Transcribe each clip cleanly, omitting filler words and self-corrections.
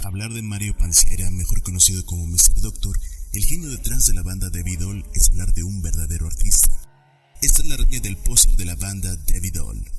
Hablar de Mario Pancera, mejor conocido como Mr. Doctor, el genio detrás de la banda Debbie Doll, es hablar de un verdadero artista. Esta es la reseña del póster de la banda Debbie Doll.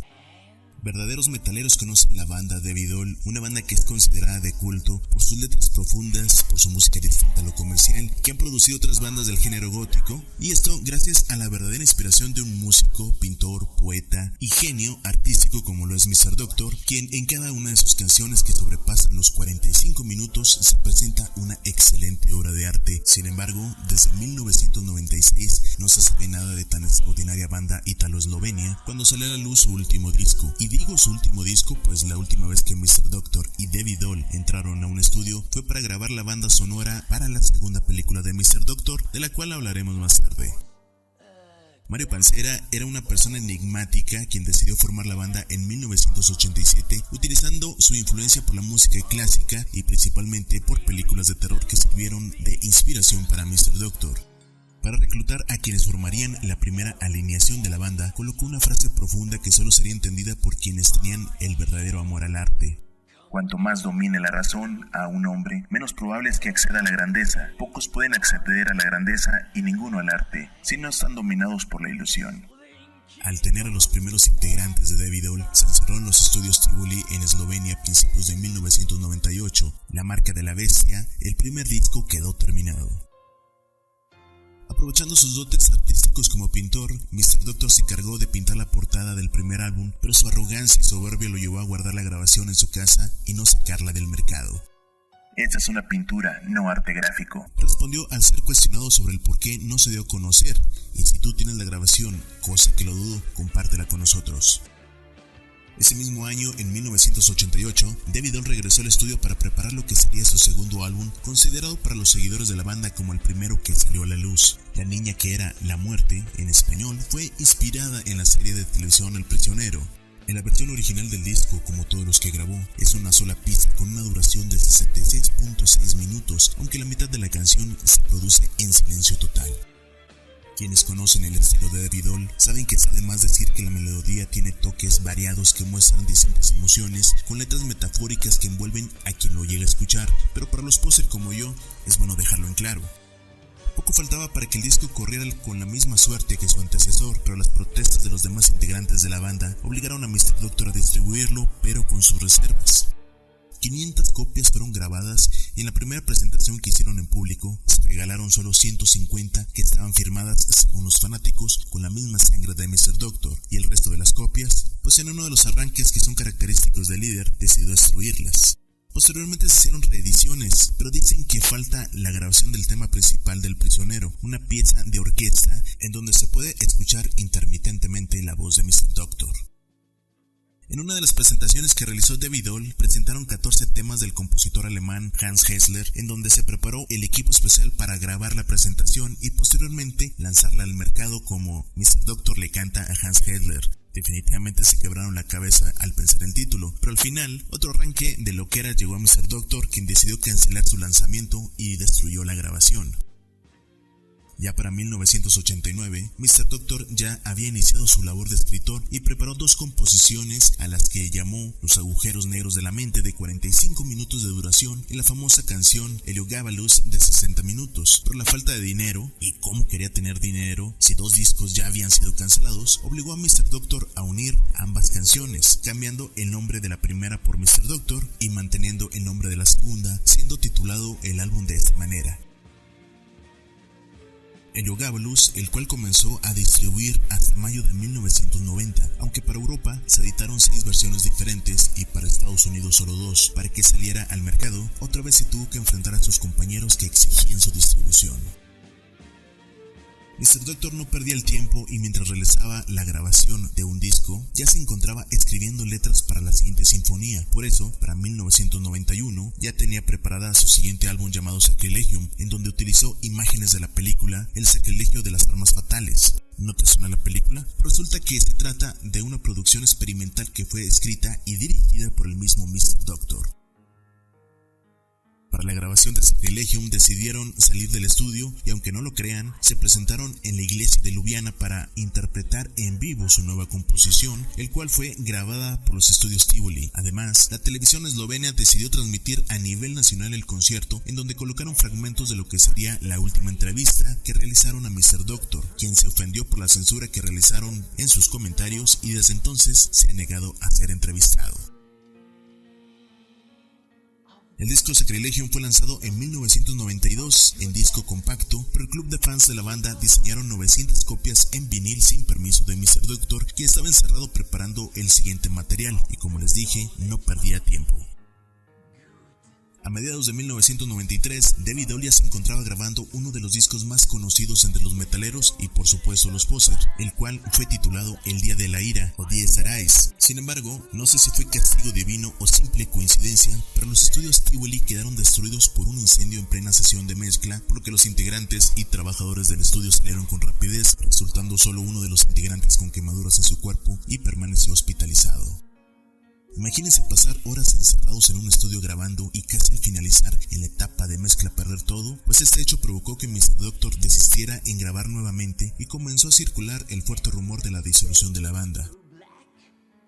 Verdaderos metaleros conocen la banda Debbie Doll, una banda que es considerada de culto por sus letras profundas, por su música distinta a lo comercial, que han producido otras bandas del género gótico, y esto gracias a la verdadera inspiración de un músico, pintor, poeta y genio artístico como lo es Mr. Doctor, quien en cada una de sus canciones que sobrepasan los 45 minutos se presenta una excelente obra de arte. Sin embargo, desde 1996 no se sabe nada de tan extraordinaria banda italo-eslovenia cuando salió a la luz su último disco. Y digo su último disco, pues la última vez que Mr. Doctor y Debbie Doll entraron a un estudio fue para grabar la banda sonora para la segunda película de Mr. Doctor, de la cual hablaremos más tarde. Mario Pancera era una persona enigmática quien decidió formar la banda en 1987 utilizando su influencia por la música clásica y principalmente por películas de terror que sirvieron de inspiración para Mr. Doctor. Para reclutar a quienes formarían la primera alineación de la banda, colocó una frase profunda que solo sería entendida por quienes tenían el verdadero amor al arte. Cuanto más domine la razón a un hombre, menos probable es que acceda a la grandeza. Pocos pueden acceder a la grandeza y ninguno al arte, si no están dominados por la ilusión. Al tener a los primeros integrantes de Debbie Doll, se encerró en los estudios Tivoli en Eslovenia a principios de 1998. La marca de la bestia, el primer disco quedó terminado. Aprovechando sus dotes artísticos como pintor, Mr. Doctor se encargó de pintar la portada del primer álbum, pero su arrogancia y soberbia lo llevó a guardar la grabación en su casa y no sacarla del mercado. Esta es una pintura, no arte gráfico, respondió al ser cuestionado sobre el por qué no se dio a conocer, y si tú tienes la grabación, cosa que lo dudo, compártela con nosotros. Ese mismo año, en 1988, Debbie Doll regresó al estudio para preparar lo que sería su segundo álbum, considerado para los seguidores de la banda como el primero que salió a la luz. La niña que era La Muerte, en español, fue inspirada en la serie de televisión El Prisionero. En la versión original del disco, como todos los que grabó, es una sola pista con una duración de 66.6 minutos, aunque la mitad de la canción se produce en silencio total. Quienes conocen el estilo de Debbie Doll saben que está de más decir que la melodía tiene toques variados que muestran distintas emociones, con letras metafóricas que envuelven a quien lo llega a escuchar, pero para los posers como yo, es bueno dejarlo en claro. Poco faltaba para que el disco corriera con la misma suerte que su antecesor, pero las protestas de los demás integrantes de la banda obligaron a Mr. Doctor a distribuirlo, pero con sus reservas. 500 copias fueron grabadas y en la primera presentación que hicieron en público se regalaron solo 150 que estaban firmadas, según los fanáticos, con la misma sangre de Mr. Doctor, y el resto de las copias, pues en uno de los arranques que son característicos del líder, decidió destruirlas. Posteriormente se hicieron reediciones, pero dicen que falta la grabación del tema principal del Prisionero, una pieza de orquesta en donde se puede escuchar intermitentemente la voz de Mr. Doctor. En una de las presentaciones que realizó Debbie Doll, presentaron 14 temas del compositor alemán Hans Hessler, en donde se preparó el equipo especial para grabar la presentación y posteriormente lanzarla al mercado como Mr. Doctor le canta a Hans Hessler. Definitivamente se quebraron la cabeza al pensar el título, pero al final, otro arranque de lo que era llegó a Mr. Doctor, quien decidió cancelar su lanzamiento y destruyó la grabación. Ya para 1989, Mr. Doctor ya había iniciado su labor de escritor y preparó 2 composiciones a las que llamó Los agujeros negros de la mente, de 45 minutos de duración, y la famosa canción Heliogabalus, de 60 minutos. Por la falta de dinero, y cómo quería tener dinero si 2 discos ya habían sido cancelados, obligó a Mr. Doctor a unir ambas canciones, cambiando el nombre de la primera por Mr. Doctor y manteniendo el nombre de la segunda, siendo titulado el álbum de esta manera: Heliogabalus, el cual comenzó a distribuir hasta mayo de 1990, aunque para Europa se editaron 6 versiones diferentes y para Estados Unidos solo 2. Para que saliera al mercado, otra vez se tuvo que enfrentar a sus compañeros que exigían su distribución. Mr. Doctor no perdía el tiempo y mientras realizaba la grabación de un disco, ya se encontraba escribiendo letras para la siguiente sinfonía. Por eso, para 1991, ya tenía preparada su siguiente álbum llamado Sacrilegium, en donde utilizó imágenes de la película El sacrilegio de las armas fatales. ¿No te suena la película? Resulta que se trata de una producción experimental que fue escrita y dirigida por el mismo Mr. Doctor. Para la grabación de Sacrilegium decidieron salir del estudio y, aunque no lo crean, se presentaron en la iglesia de Ljubljana para interpretar en vivo su nueva composición, el cual fue grabada por los estudios Tivoli. Además, la televisión eslovena decidió transmitir a nivel nacional el concierto, en donde colocaron fragmentos de lo que sería la última entrevista que realizaron a Mr. Doctor, quien se ofendió por la censura que realizaron en sus comentarios y desde entonces se ha negado a ser entrevistado. El disco Sacrilegium fue lanzado en 1992 en disco compacto, pero el club de fans de la banda diseñaron 900 copias en vinil sin permiso de Mr. Doctor, quien estaba encerrado preparando el siguiente material y, como les dije, no perdía tiempo. A mediados de 1993, David Doyle ya se encontraba grabando uno de los discos más conocidos entre los metaleros y por supuesto los posers, el cual fue titulado El Día de la Ira o Dies Irae. Sin embargo, no sé si fue castigo divino o simple coincidencia, pero los estudios Tivoli quedaron destruidos por un incendio en plena sesión de mezcla, por lo que los integrantes y trabajadores del estudio salieron con rapidez, resultando solo uno de los integrantes con quemaduras en su cuerpo y permaneció hospitalizado. Imagínense pasar horas encerrados en un estudio grabando y casi al finalizar en la etapa de mezcla perder todo, pues este hecho provocó que Mr. Doctor desistiera en grabar nuevamente y comenzó a circular el fuerte rumor de la disolución de la banda.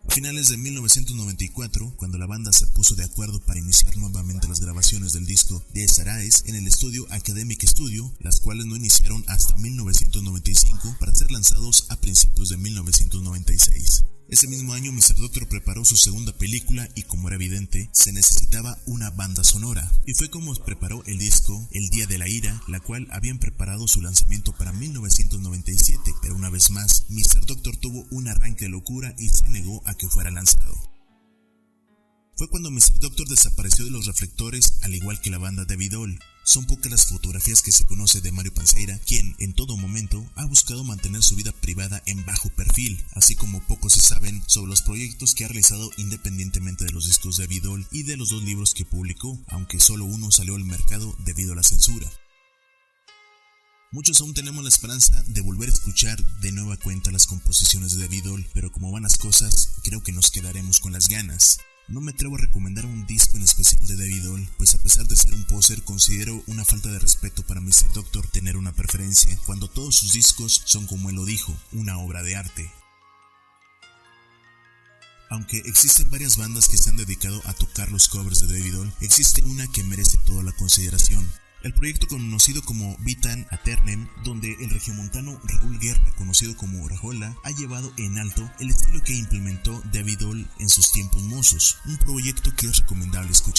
A finales de 1994, cuando la banda se puso de acuerdo para iniciar nuevamente las grabaciones del disco Dies Irae en el estudio Academic Studio, las cuales no iniciaron hasta 1995 para ser lanzados a principios de 1996. Ese mismo año Mr. Doctor preparó su segunda película y, como era evidente, se necesitaba una banda sonora, y fue como preparó el disco El Día de la Ira, la cual habían preparado su lanzamiento para 1997, pero una vez más, Mr. Doctor tuvo un arranque de locura y se negó a que fuera lanzado. Fue cuando Mr. Doctor desapareció de los reflectores, al igual que la banda David Doyle. Son pocas las fotografías que se conoce de Mario Panseira, quien en todo momento ha buscado mantener su vida privada en bajo perfil, así como pocos se saben sobre los proyectos que ha realizado independientemente de los discos de David Doyle y de los 2 libros que publicó, aunque solo uno salió al mercado debido a la censura. Muchos aún tenemos la esperanza de volver a escuchar de nueva cuenta las composiciones de David Doyle, pero como van las cosas, creo que nos quedaremos con las ganas. No me atrevo a recomendar un disco en especial de David Doyle, pues a pesar de ser un poser, considero una falta de respeto para Mr. Doctor tener una preferencia, cuando todos sus discos son, como él lo dijo, una obra de arte. Aunque existen varias bandas que se han dedicado a tocar los covers de David Doyle, existe una que merece toda la consideración. El proyecto conocido como Vitam Aeternam, donde el regiomontano Raúl Guerra, conocido como Rajola, ha llevado en alto el estilo que implementó David Doyle en sus tiempos mozos, un proyecto que es recomendable escuchar.